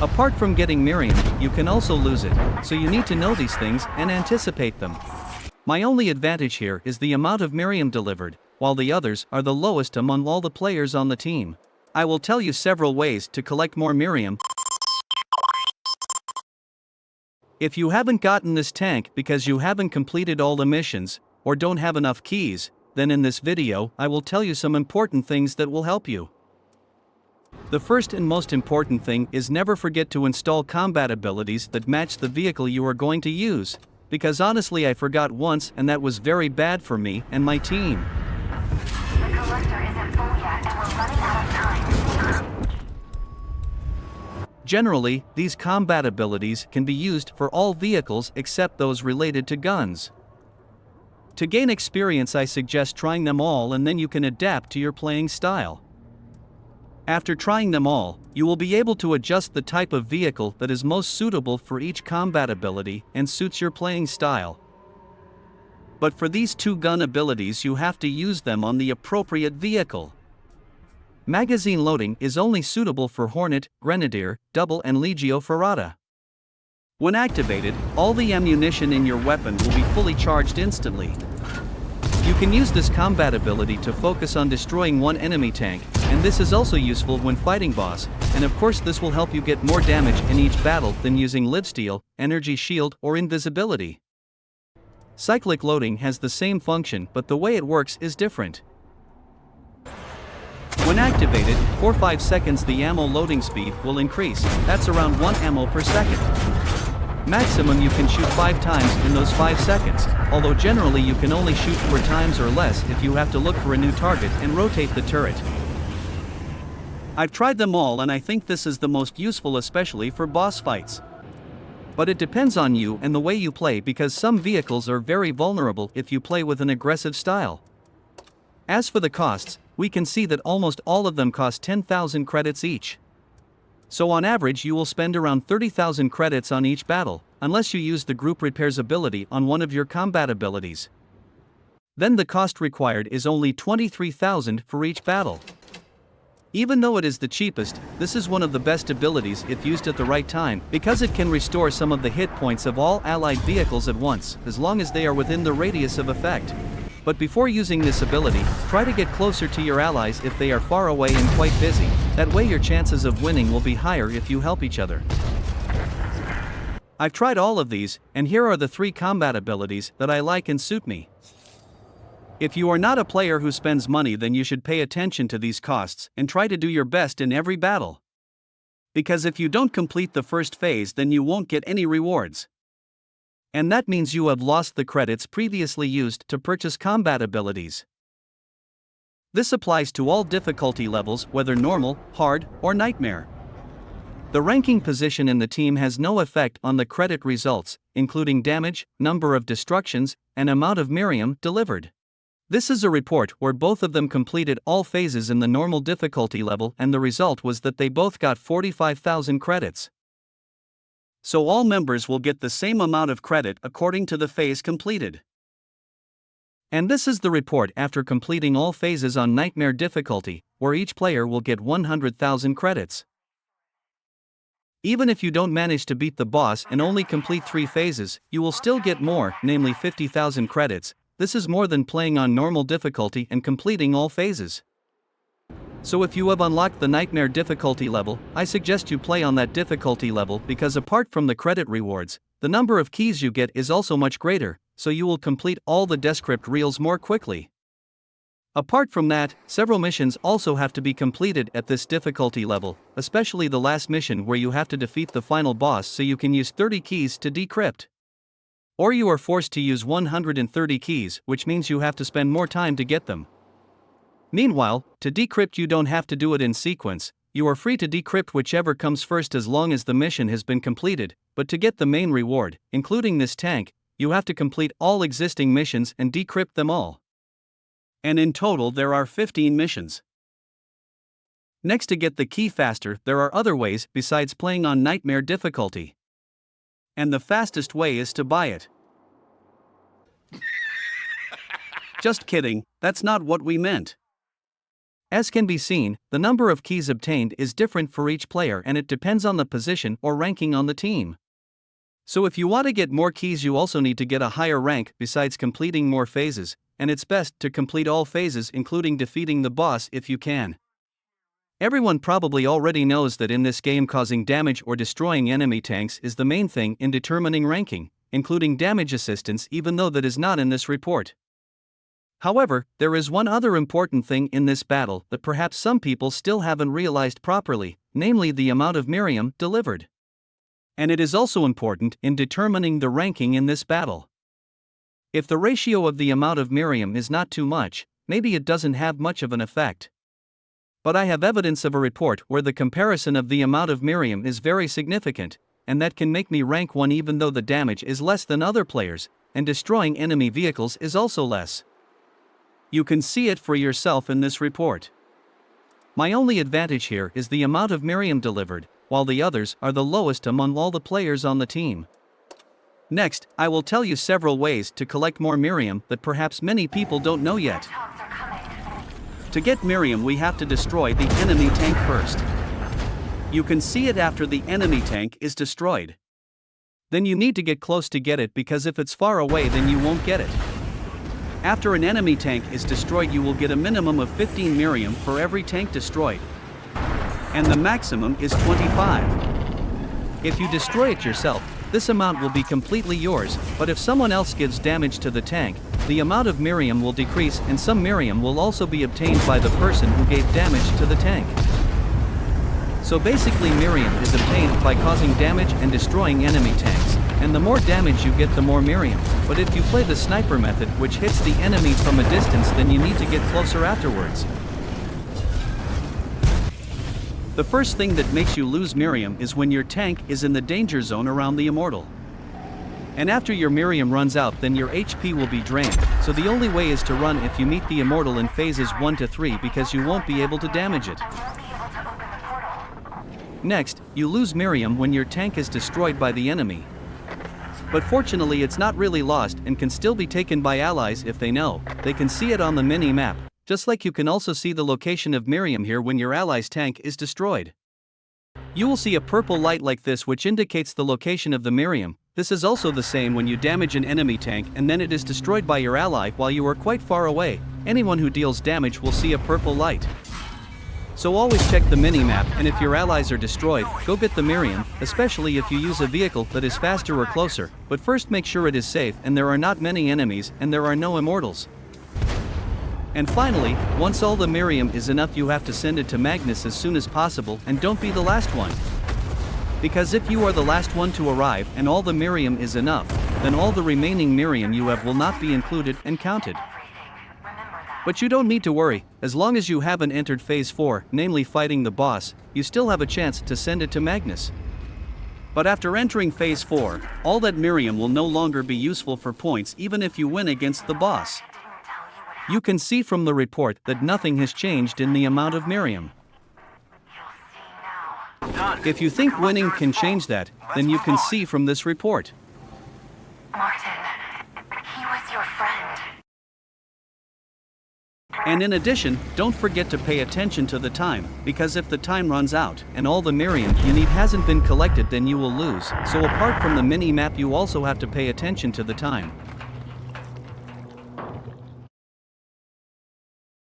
Apart from getting Mirium, you can also lose it, so you need to know these things and anticipate them. My only advantage here is the amount of Mirium delivered, while the others are the lowest among all the players on the team. I will tell you several ways to collect more Mirium. If you haven't gotten this tank because you haven't completed all the missions, or don't have enough keys, then in this video I will tell you some important things that will help you. The first and most important thing is never forget to install combat abilities that match the vehicle you are going to use, because honestly I forgot once and that was very bad for me and my team. The collector isn't full yet and we're running out of time. Generally, these combat abilities can be used for all vehicles except those related to guns. To gain experience I suggest trying them all and then you can adapt to your playing style. After trying them all, you will be able to adjust the type of vehicle that is most suitable for each combat ability and suits your playing style. But for these two gun abilities you have to use them on the appropriate vehicle. Magazine loading is only suitable for Hornet, Grenadier, Double and Legio Ferrata. When activated, all the ammunition in your weapon will be fully charged instantly. You can use this combat ability to focus on destroying one enemy tank, and this is also useful when fighting boss, and of course this will help you get more damage in each battle than using livesteal, energy shield or invisibility. Cyclic loading has the same function but the way it works is different. When activated, for 5 seconds the ammo loading speed will increase, that's around 1 ammo per second. Maximum you can shoot 5 times in those 5 seconds, although generally you can only shoot 4 times or less if you have to look for a new target and rotate the turret. I've tried them all and I think this is the most useful especially for boss fights. But it depends on you and the way you play because some vehicles are very vulnerable if you play with an aggressive style. As for the costs, we can see that almost all of them cost 10,000 credits each. So on average you will spend around 30,000 credits on each battle, unless you use the group repairs ability on one of your combat abilities. Then the cost required is only 23,000 for each battle. Even though it is the cheapest, this is one of the best abilities if used at the right time, because it can restore some of the hit points of all allied vehicles at once, as long as they are within the radius of effect. But before using this ability, try to get closer to your allies if they are far away and quite busy, that way your chances of winning will be higher if you help each other. I've tried all of these, and here are the 3 combat abilities that I like and suit me. If you are not a player who spends money then you should pay attention to these costs and try to do your best in every battle. Because if you don't complete the first phase then you won't get any rewards. And that means you have lost the credits previously used to purchase combat abilities. This applies to all difficulty levels whether normal, hard, or nightmare. The ranking position in the team has no effect on the credit results, including damage, number of destructions, and amount of Mirium delivered. This is a report where both of them completed all phases in the normal difficulty level and the result was that they both got 45,000 credits. So all members will get the same amount of credit according to the phase completed. And this is the report after completing all phases on Nightmare difficulty, where each player will get 100,000 credits. Even if you don't manage to beat the boss and only complete 3 phases, you will still get more, namely 50,000 credits. This is more than playing on normal difficulty and completing all phases. So if you have unlocked the Nightmare difficulty level, I suggest you play on that difficulty level because apart from the credit rewards, the number of keys you get is also much greater, so you will complete all the Descrypt reels more quickly. Apart from that, several missions also have to be completed at this difficulty level, especially the last mission where you have to defeat the final boss so you can use 30 keys to decrypt. Or you are forced to use 130 keys, which means you have to spend more time to get them. Meanwhile, to decrypt you don't have to do it in sequence, you are free to decrypt whichever comes first as long as the mission has been completed, but to get the main reward, including this tank, you have to complete all existing missions and decrypt them all. And in total there are 15 missions. Next, to get the key faster, there are other ways besides playing on Nightmare difficulty. And the fastest way is to buy it. Just kidding, that's not what we meant. As can be seen, the number of keys obtained is different for each player and it depends on the position or ranking on the team. So if you want to get more keys, you also need to get a higher rank besides completing more phases, and it's best to complete all phases including defeating the boss if you can. Everyone probably already knows that in this game causing damage or destroying enemy tanks is the main thing in determining ranking, including damage assistance, even though that is not in this report. However, there is one other important thing in this battle that perhaps some people still haven't realized properly, namely the amount of Mirium delivered. And it is also important in determining the ranking in this battle. If the ratio of the amount of Mirium is not too much, maybe it doesn't have much of an effect. But I have evidence of a report where the comparison of the amount of Mirium is very significant, and that can make me rank 1 even though the damage is less than other players, and destroying enemy vehicles is also less. You can see it for yourself in this report. My only advantage here is the amount of Mirium delivered, while the others are the lowest among all the players on the team. Next, I will tell you several ways to collect more Mirium that perhaps many people don't know yet. To get Mirium, we have to destroy the enemy tank first. You can see it after the enemy tank is destroyed. Then you need to get close to get it, because if it's far away then you won't get it. After an enemy tank is destroyed, you will get a minimum of 15 Mirium for every tank destroyed. And the maximum is 25. If you destroy it yourself, this amount will be completely yours, but if someone else gives damage to the tank, the amount of Mirium will decrease, and some Mirium will also be obtained by the person who gave damage to the tank. So basically Mirium is obtained by causing damage and destroying enemy tanks, and the more damage you get the more Mirium, but if you play the sniper method which hits the enemy from a distance, then you need to get closer afterwards. The first thing that makes you lose Mirium is when your tank is in the danger zone around the immortal. And after your Mirium runs out, then your HP will be drained, so the only way is to run if you meet the immortal in phases 1 to 3, because you won't be able to damage it. Next, you lose Mirium when your tank is destroyed by the enemy. But fortunately it's not really lost and can still be taken by allies if they know. They can see it on the mini-map, just like you can also see the location of Mirium here when your ally's tank is destroyed. You will see a purple light like this which indicates the location of the Mirium. This is also the same when you damage an enemy tank and then it is destroyed by your ally while you are quite far away. Anyone who deals damage will see a purple light. So always check the mini-map, and if your allies are destroyed, go get the Mirium, especially if you use a vehicle that is faster or closer, but first make sure it is safe and there are not many enemies and there are no immortals. And finally, once all the Mirium is enough, you have to send it to Magnus as soon as possible, and don't be the last one. Because if you are the last one to arrive and all the Mirium is enough, then all the remaining Mirium you have will not be included and counted. But you don't need to worry, as long as you haven't entered phase 4, namely fighting the boss, you still have a chance to send it to Magnus. But after entering phase 4, all that Mirium will no longer be useful for points even if you win against the boss. You can see from the report that nothing has changed in the amount of Mirium. If you think winning can change that, then you can see from this report. Martin, he was your friend. And in addition, don't forget to pay attention to the time, because if the time runs out and all the Mirium you need hasn't been collected, then you will lose. So apart from the mini-map, you also have to pay attention to the time.